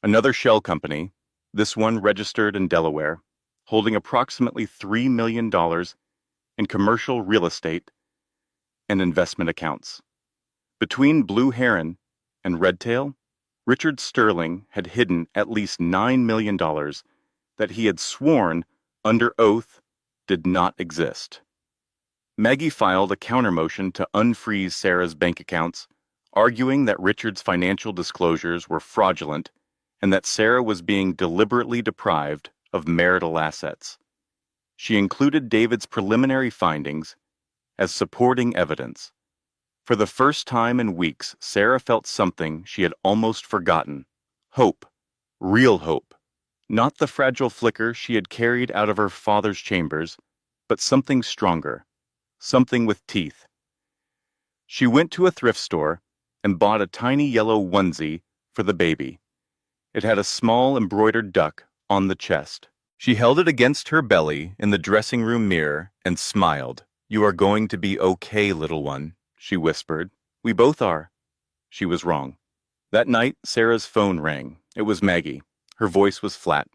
another shell company, this one registered in Delaware, holding approximately $3 million in commercial real estate and investment accounts. Between Blue Heron and Redtail, Richard Sterling had hidden at least $9 million that he had sworn under oath did not exist. Maggie filed a countermotion to unfreeze Sarah's bank accounts, arguing that Richard's financial disclosures were fraudulent and that Sarah was being deliberately deprived of marital assets. She included David's preliminary findings as supporting evidence. For the first time in weeks, Sarah felt something she had almost forgotten. Hope. Real hope. Not the fragile flicker she had carried out of her father's chambers, but something stronger. Something with teeth. She went to a thrift store and bought a tiny yellow onesie for the baby. It had a small embroidered duck on the chest. She held it against her belly in the dressing room mirror and smiled. "You are going to be okay, little one," she whispered. "We both are." She was wrong. That night, Sarah's phone rang. It was Maggie. Her voice was flat.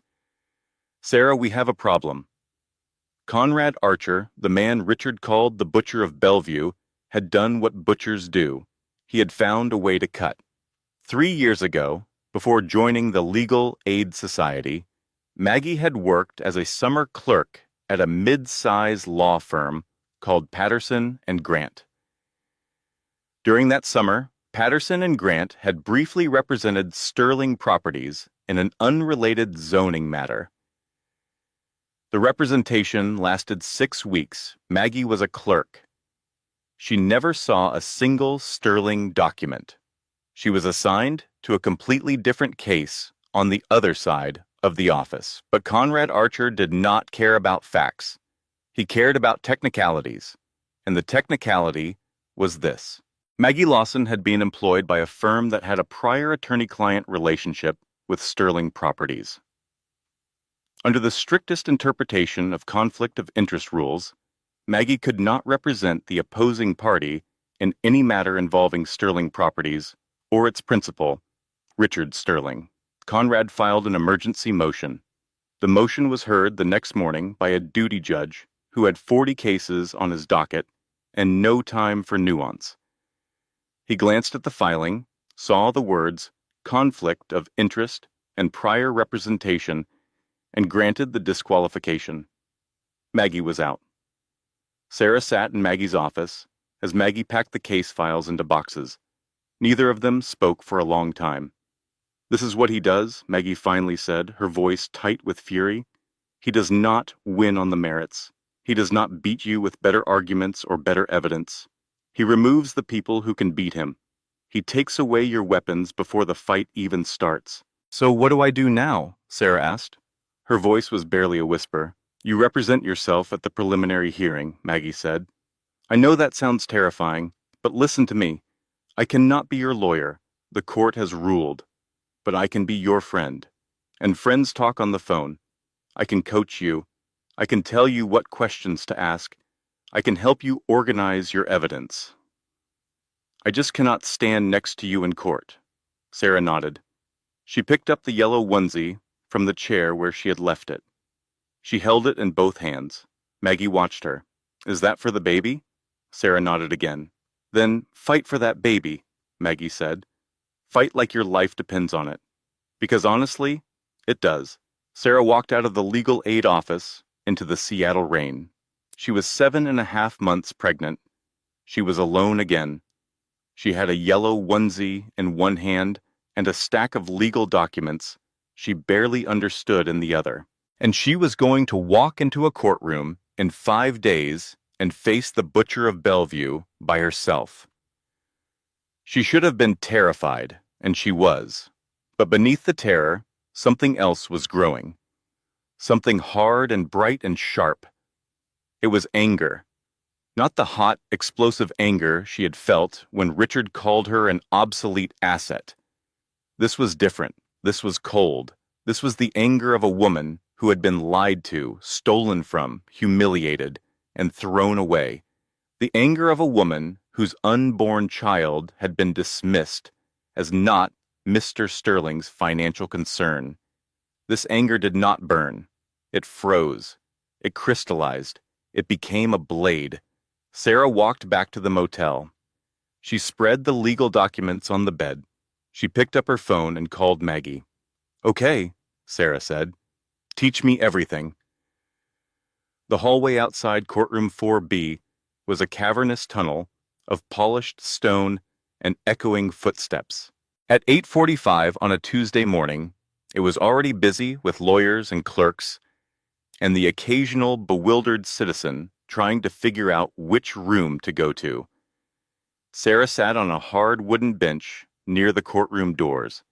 "Sarah, we have a problem." Conrad Archer, the man Richard called the Butcher of Bellevue, had done what butchers do. He had found a way to cut. 3 years ago, before joining the Legal Aid Society, Maggie had worked as a summer clerk at a mid-size law firm called Patterson and Grant. During that summer, Patterson and Grant had briefly represented Sterling Properties in an unrelated zoning matter. The representation lasted 6 weeks. Maggie was a clerk. She never saw a single Sterling document. She was assigned to a completely different case on the other side of the office. But Conrad Archer did not care about facts. He cared about technicalities. And the technicality was this. Maggie Lawson had been employed by a firm that had a prior attorney-client relationship with Sterling Properties. Under the strictest interpretation of conflict of interest rules, Maggie could not represent the opposing party in any matter involving Sterling Properties or its principal, Richard Sterling. Conrad filed an emergency motion. The motion was heard the next morning by a duty judge who had 40 cases on his docket and no time for nuance. He glanced at the filing, saw the words conflict of interest and prior representation, and granted the disqualification. Maggie was out. Sarah sat in Maggie's office as Maggie packed the case files into boxes. Neither of them spoke for a long time. "This is what he does," Maggie finally said, her voice tight with fury. "He does not win on the merits. He does not beat you with better arguments or better evidence. He removes the people who can beat him. He takes away your weapons before the fight even starts." "So what do I do now?" Sarah asked. Her voice was barely a whisper. "You represent yourself at the preliminary hearing," Maggie said. I know that sounds terrifying, but listen to me. I cannot be your lawyer. The court has ruled. But I can be your friend. And friends talk on the phone. I can coach you. I can tell you what questions to ask. I can help you organize your evidence. I just cannot stand next to you in court. Sarah nodded. She picked up the yellow onesie from the chair where she had left it. She held it in both hands. Maggie watched her. Is that for the baby? Sarah nodded again. Then fight for that baby, Maggie said. Fight like your life depends on it. Because honestly, it does. Sarah walked out of the legal aid office into the Seattle rain. She was 7.5 months pregnant. She was alone again. She had a yellow onesie in one hand and a stack of legal documents she barely understood in the other. And she was going to walk into a courtroom in 5 days and face the butcher of Bellevue by herself. She should have been terrified, and she was. But beneath the terror, something else was growing. Something hard and bright and sharp. It was anger. Not the hot, explosive anger she had felt when Richard called her an obsolete asset. This was different. This was cold. This was the anger of a woman who had been lied to, stolen from, humiliated, and thrown away. The anger of a woman whose unborn child had been dismissed as not Mr. Sterling's financial concern. This anger did not burn. It froze. It crystallized. It became a blade. Sarah walked back to the motel. She spread the legal documents on the bed. She picked up her phone and called Maggie. Okay, Sarah said. Teach me everything. The hallway outside courtroom 4B was a cavernous tunnel of polished stone and echoing footsteps. At 8:45 on a Tuesday morning, it was already busy with lawyers and clerks and the occasional bewildered citizen trying to figure out which room to go to. Sarah sat on a hard wooden bench near the courtroom doors.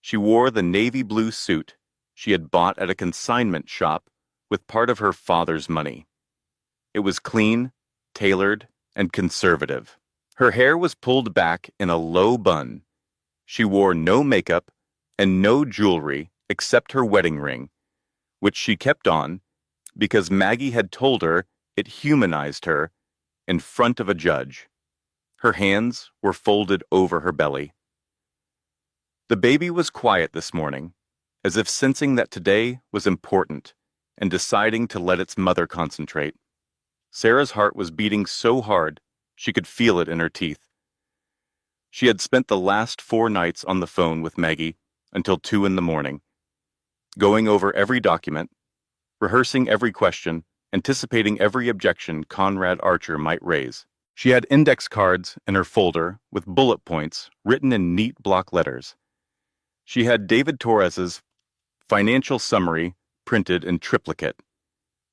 She wore the navy blue suit she had bought at a consignment shop with part of her father's money. It was clean, tailored, and conservative. Her hair was pulled back in a low bun. She wore no makeup and no jewelry except her wedding ring, which she kept on because Maggie had told her it humanized her in front of a judge. Her hands were folded over her belly. The baby was quiet this morning, as if sensing that today was important and deciding to let its mother concentrate. Sarah's heart was beating so hard she could feel it in her teeth. She had spent the last 4 nights on the phone with Maggie until 2 in the morning, going over every document, rehearsing every question, anticipating every objection Conrad Archer might raise. She had index cards in her folder with bullet points written in neat block letters. She had David Torres's financial summary printed in triplicate.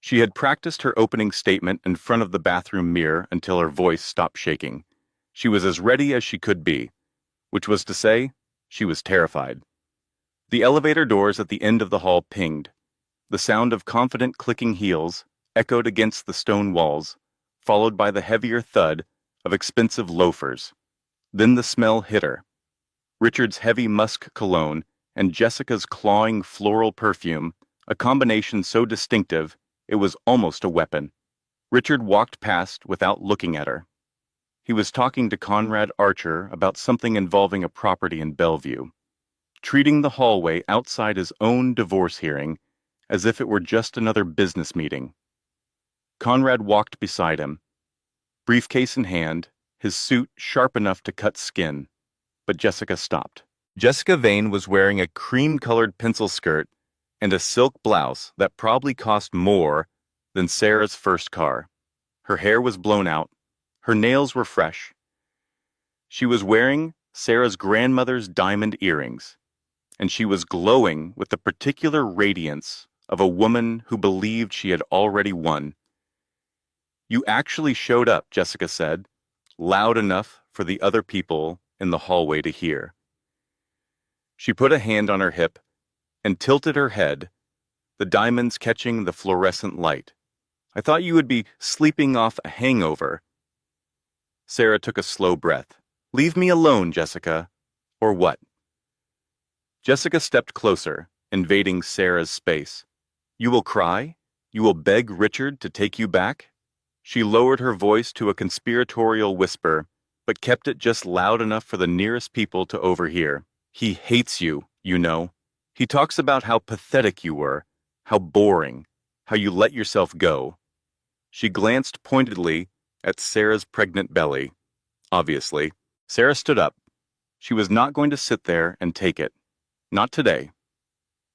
She had practiced her opening statement in front of the bathroom mirror until her voice stopped shaking. She was as ready as she could be, which was to say, she was terrified. The elevator doors at the end of the hall pinged. The sound of confident clicking heels echoed against the stone walls, followed by the heavier thud of expensive loafers. Then the smell hit her. Richard's heavy musk cologne and Jessica's clawing floral perfume, a combination so distinctive it was almost a weapon. Richard walked past without looking at her. He was talking to Conrad Archer about something involving a property in Bellevue, treating the hallway outside his own divorce hearing as if it were just another business meeting. Conrad walked beside him, briefcase in hand, his suit sharp enough to cut skin, but Jessica stopped. Jessica Vane was wearing a cream-colored pencil skirt and a silk blouse that probably cost more than Sarah's first car. Her hair was blown out. Her nails were fresh. She was wearing Sarah's grandmother's diamond earrings, and she was glowing with the particular radiance of a woman who believed she had already won. You actually showed up, Jessica said, loud enough for the other people in the hallway to hear. She put a hand on her hip and tilted her head, the diamonds catching the fluorescent light. I thought you would be sleeping off a hangover Sarah took a slow breath. Leave me alone, Jessica. Or what? Jessica stepped closer, invading Sarah's space. You will cry? You will beg Richard to take you back? She lowered her voice to a conspiratorial whisper, but kept it just loud enough for the nearest people to overhear. He hates you, you know. He talks about how pathetic you were, how boring, how you let yourself go. She glanced pointedly at Sarah's pregnant belly. Obviously, Sarah stood up. She was not going to sit there and take it. Not today.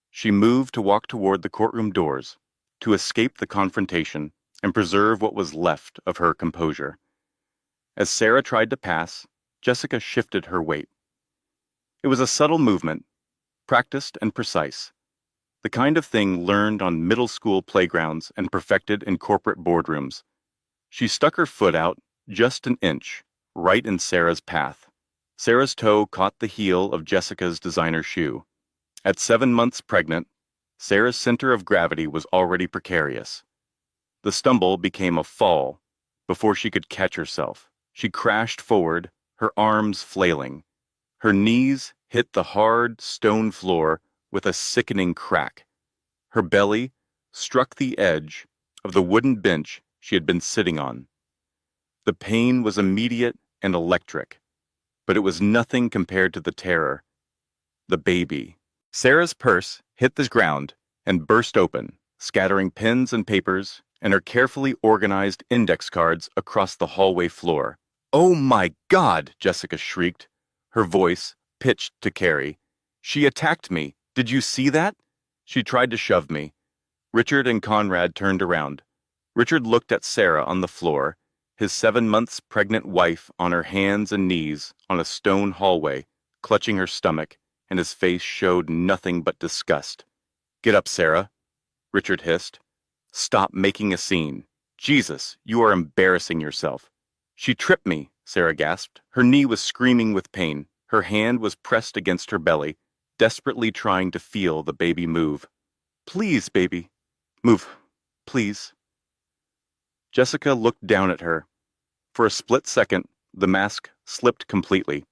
She moved to walk toward the courtroom doors, to escape the confrontation and preserve what was left of her composure. As Sarah tried to pass, Jessica shifted her weight. It was a subtle movement, practiced and precise, the kind of thing learned on middle school playgrounds and perfected in corporate boardrooms. She stuck her foot out just an inch, right in Sarah's path. Sarah's toe caught the heel of Jessica's designer shoe. At 7 months pregnant, Sarah's center of gravity was already precarious. The stumble became a fall before she could catch herself. She crashed forward, her arms flailing. Her knees hit the hard, stone floor with a sickening crack. Her belly struck the edge of the wooden bench she had been sitting on. The pain was immediate and electric, but it was nothing compared to the terror. The baby. Sarah's purse hit the ground and burst open, scattering pens and papers and her carefully organized index cards across the hallway floor. "Oh my God!" Jessica shrieked, her voice pitched to Carrie. "She attacked me. Did you see that?" She tried to shove me. Richard and Conrad turned around. Richard looked at Sarah on the floor, his 7 months pregnant wife on her hands and knees on a stone hallway, clutching her stomach, and his face showed nothing but disgust. "Get up, Sarah," Richard hissed. "Stop making a scene. Jesus, you are embarrassing yourself." "She tripped me," Sarah gasped. Her knee was screaming with pain. Her hand was pressed against her belly, desperately trying to feel the baby move. "Please, baby. Move. Please." Jessica looked down at her. For a split second, the mask slipped completely.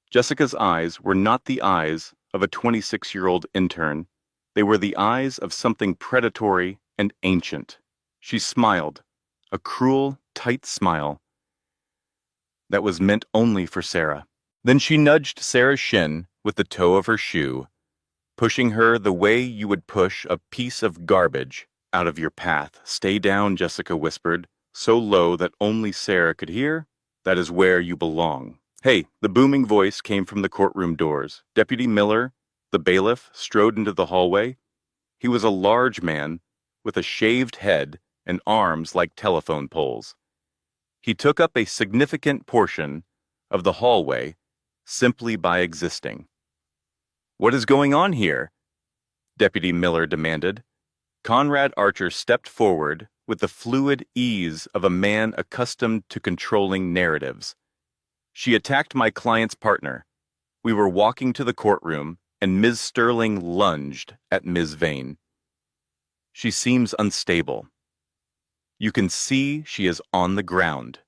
Jessica's eyes were not the eyes of a 26-year-old intern. They were the eyes of something predatory and ancient. She smiled, a cruel, tight smile that was meant only for Sarah. Then she nudged Sarah's shin with the toe of her shoe, pushing her the way you would push a piece of garbage out of your path. "Stay down," Jessica whispered, so low that only Sarah could hear. "That is where you belong." "Hey," the booming voice came from the courtroom doors. Deputy Miller, the bailiff, strode into the hallway. He was a large man with a shaved head and arms like telephone poles. He took up a significant portion of the hallway simply by existing. "What is going on here?" Deputy Miller demanded. Conrad Archer stepped forward with the fluid ease of a man accustomed to controlling narratives. "She attacked my client's partner. We were walking to the courtroom, and Ms. Sterling lunged at Ms. Vane. She seems unstable. You can see she is on the ground."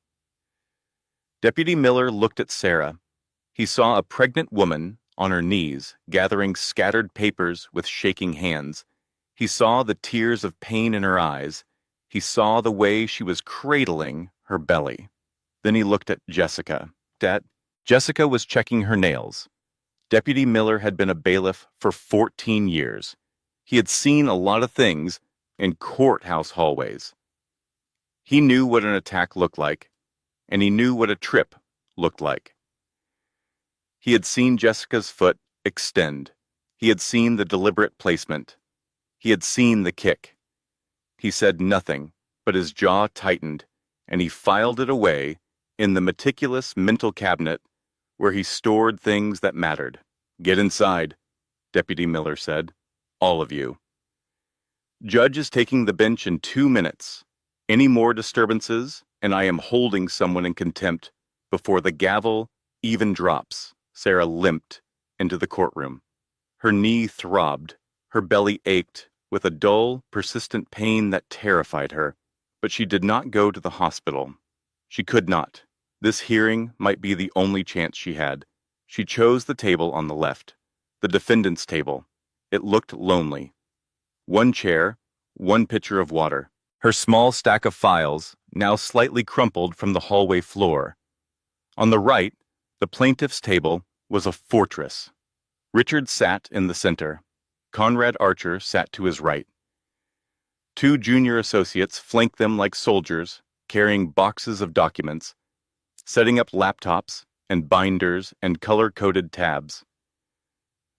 Deputy Miller looked at Sarah. He saw a pregnant woman on her knees, gathering scattered papers with shaking hands. He saw the tears of pain in her eyes. He saw the way she was cradling her belly. Then he looked at Jessica. Jessica was checking her nails. Deputy Miller had been a bailiff for 14 years. He had seen a lot of things in courthouse hallways. He knew what an attack looked like, and he knew what a trip looked like. He had seen Jessica's foot extend. He had seen the deliberate placement. He had seen the kick. He said nothing, but his jaw tightened, and he filed it away in the meticulous mental cabinet where he stored things that mattered. "Get inside," Deputy Miller said. "All of you. Judge is taking the bench in 2 minutes. Any more disturbances, and I am holding someone in contempt before the gavel even drops." Sarah limped into the courtroom. Her knee throbbed. Her belly ached with a dull, persistent pain that terrified her. But she did not go to the hospital. She could not. This hearing might be the only chance she had. She chose the table on the left, the defendant's table. It looked lonely. One chair, one pitcher of water. Her small stack of files, now slightly crumpled from the hallway floor. On the right, the plaintiff's table was a fortress. Richard sat in the center. Conrad Archer sat to his right. Two junior associates flanked them like soldiers, carrying boxes of documents, setting up laptops and binders and color-coded tabs.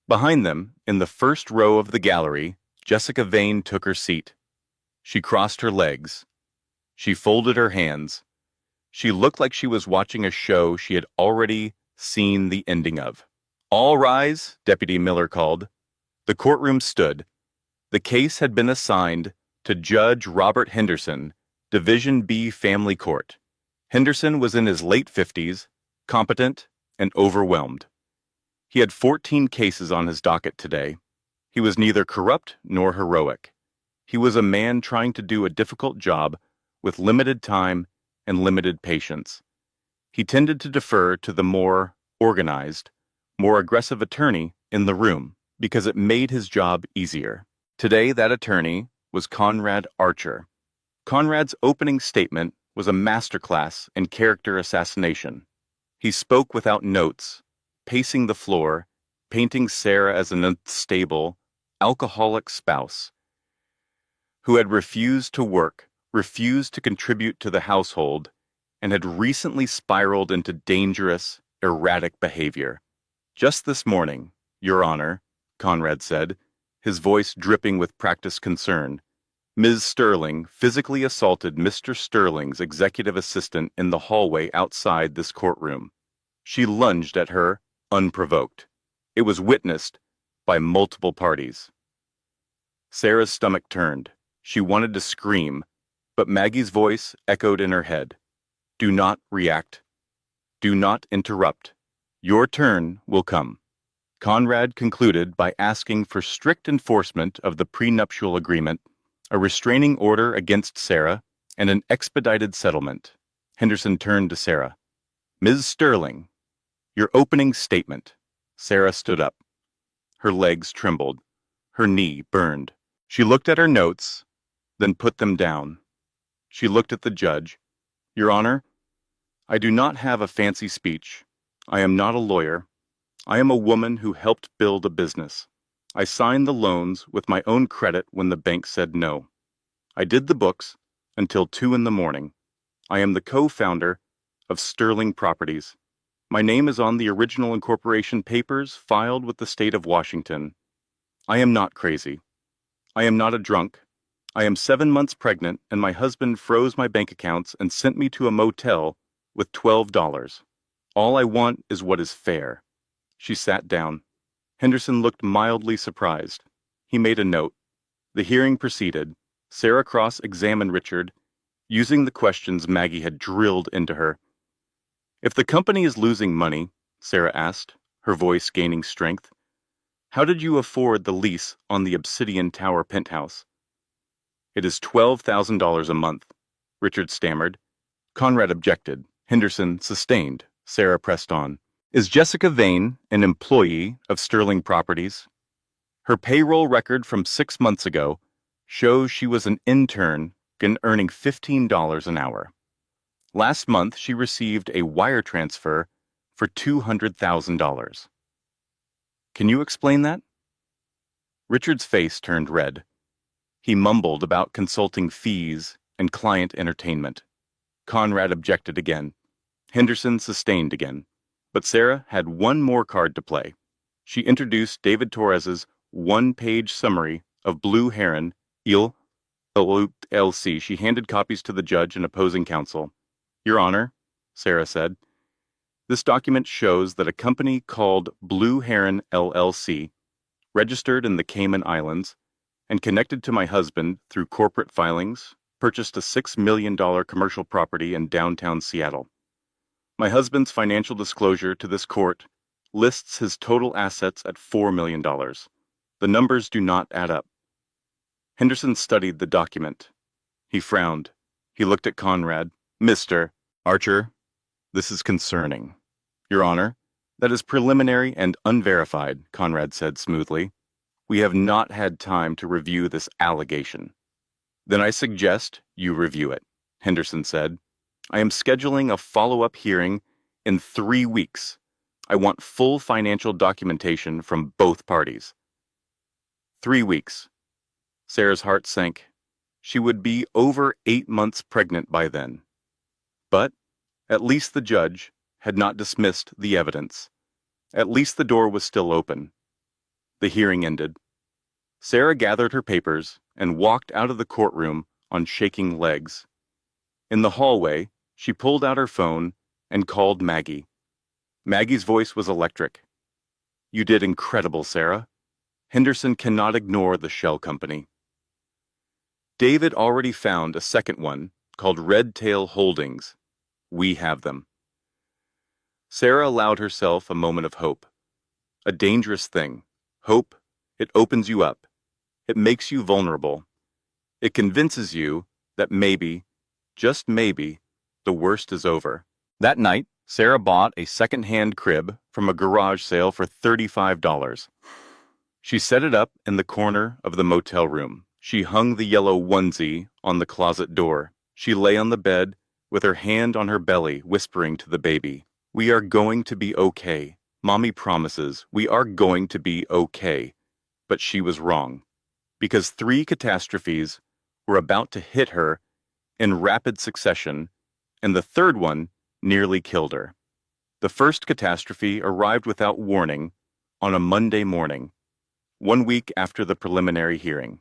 Behind them, in the first row of the gallery, Jessica Vane took her seat. She crossed her legs. She folded her hands. She looked like she was watching a show she had already seen the ending of. "All rise," Deputy Miller called. The courtroom stood. The case had been assigned to Judge Robert Henderson, Division B Family Court. Henderson was in his late 50s, competent and overwhelmed. He had 14 cases on his docket today. He was neither corrupt nor heroic. He was a man trying to do a difficult job with limited time and limited patience. He tended to defer to the more organized, more aggressive attorney in the room because it made his job easier. Today, that attorney was Conrad Archer. Conrad's opening statement was a masterclass in character assassination. He spoke without notes, pacing the floor, painting Sarah as an unstable, alcoholic spouse who had refused to work, refused to contribute to the household, and had recently spiraled into dangerous, erratic behavior. "Just this morning, Your Honor," Conrad said, his voice dripping with practiced concern, "Ms. Sterling physically assaulted Mr. Sterling's executive assistant in the hallway outside this courtroom. She lunged at her, unprovoked. It was witnessed by multiple parties." Sarah's stomach turned. She wanted to scream, but Maggie's voice echoed in her head. "Do not react. Do not interrupt. Your turn will come." Conrad concluded by asking for strict enforcement of the prenuptial agreement, a restraining order against Sarah, and an expedited settlement. Henderson turned to Sarah. "Ms. Sterling, your opening statement." Sarah stood up. Her legs trembled. Her knee burned. She looked at her notes, then put them down. She looked at the judge. "Your Honor, I do not have a fancy speech. I am not a lawyer. I am a woman who helped build a business. I signed the loans with my own credit when the bank said no. I did the books until 2 in the morning. I am the co-founder of Sterling Properties. My name is on the original incorporation papers filed with the state of Washington. I am not crazy. I am not a drunk. I am 7 months pregnant, and my husband froze my bank accounts and sent me to a motel with $12. All I want is what is fair." She sat down. Henderson looked mildly surprised. He made a note. The hearing proceeded. Sarah cross-examined Richard, using the questions Maggie had drilled into her. "If the company is losing money," Sarah asked, her voice gaining strength, "how did you afford the lease on the Obsidian Tower penthouse?" "It is $12,000 a month," Richard stammered. Conrad objected. Henderson sustained. Sarah pressed on. "Is Jessica Vane an employee of Sterling Properties?" "Her payroll record from 6 months ago shows she was an intern and earning $15 an hour. Last month, she received a wire transfer for $200,000. Can you explain that?" Richard's face turned red. He mumbled about consulting fees and client entertainment. Conrad objected again. Henderson sustained again. But Sarah had one more card to play. She introduced David Torres's one-page summary of Blue Heron LLC. She handed copies to the judge and opposing counsel. "Your Honor," Sarah said, "this document shows that a company called Blue Heron LLC, registered in the Cayman Islands, and connected to my husband through corporate filings, purchased a $6 million commercial property in downtown Seattle. My husband's financial disclosure to this court lists his total assets at $4 million. The numbers do not add up." Henderson studied the document. He frowned. He looked at Conrad. "Mr. Archer, This is concerning. Your Honor, that is preliminary and unverified, Conrad said smoothly. We have not had time to review this allegation. Then I suggest you review it, Henderson said. I am scheduling a follow-up hearing in 3 weeks. I want full financial documentation from both parties. 3 weeks. Sarah's heart sank. She would be over 8 months pregnant by then. But at least the judge had not dismissed the evidence. At least the door was still open. The hearing ended. Sarah gathered her papers and walked out of the courtroom on shaking legs. In the hallway, she pulled out her phone and called Maggie. Maggie's voice was electric. You did incredible, Sarah. Henderson cannot ignore the shell company. David already found a second one called Red Tail Holdings. We have them. Sarah allowed herself a moment of hope. A dangerous thing. Hope, it opens you up. It makes you vulnerable. It convinces you that maybe, just maybe, the worst is over. That night, Sarah bought a second-hand crib from a garage sale for $35. She set it up in the corner of the motel room. She hung the yellow onesie on the closet door. She lay on the bed with her hand on her belly, whispering to the baby, "We are going to be okay. Mommy promises we are going to be okay." But she was wrong, because 3 catastrophes were about to hit her in rapid succession, and the third one nearly killed her. The first catastrophe arrived without warning on a Monday morning, 1 week after the preliminary hearing.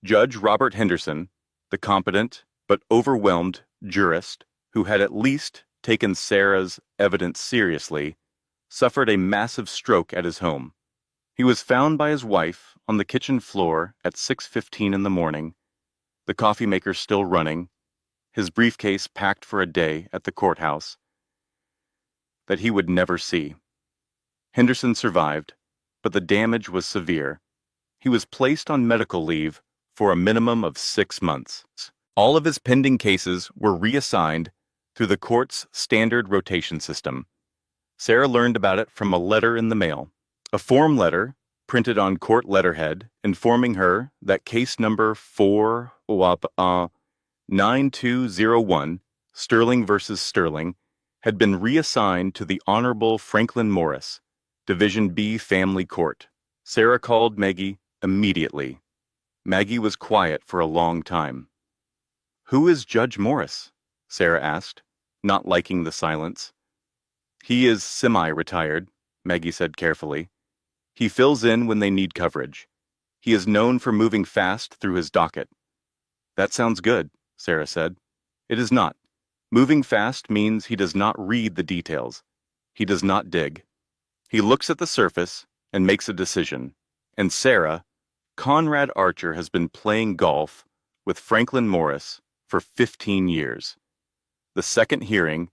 Judge Robert Henderson, the competent but overwhelmed jurist who had at least taken Sarah's evidence seriously, suffered a massive stroke at his home. He was found by his wife on the kitchen floor at 6:15 in the morning, the coffee maker still running, his briefcase packed for a day at the courthouse that he would never see. Henderson survived, but the damage was severe. He was placed on medical leave for a minimum of 6 months. All of his pending cases were reassigned through the court's standard rotation system. Sarah learned about it from a letter in the mail, a form letter printed on court letterhead informing her that case number 4-9201, Sterling versus Sterling, had been reassigned to the Honorable Franklin Morris, Division B Family Court. Sarah called Maggie immediately. Maggie was quiet for a long time. "Who is Judge Morris?" Sarah asked, not liking the silence. "He is semi-retired," Maggie said carefully. "He fills in when they need coverage. He is known for moving fast through his docket." "That sounds good," Sarah said. "It is not. Moving fast means he does not read the details. He does not dig. He looks at the surface and makes a decision. And Sarah, Conrad Archer has been playing golf with Franklin Morris for 15 years. The second hearing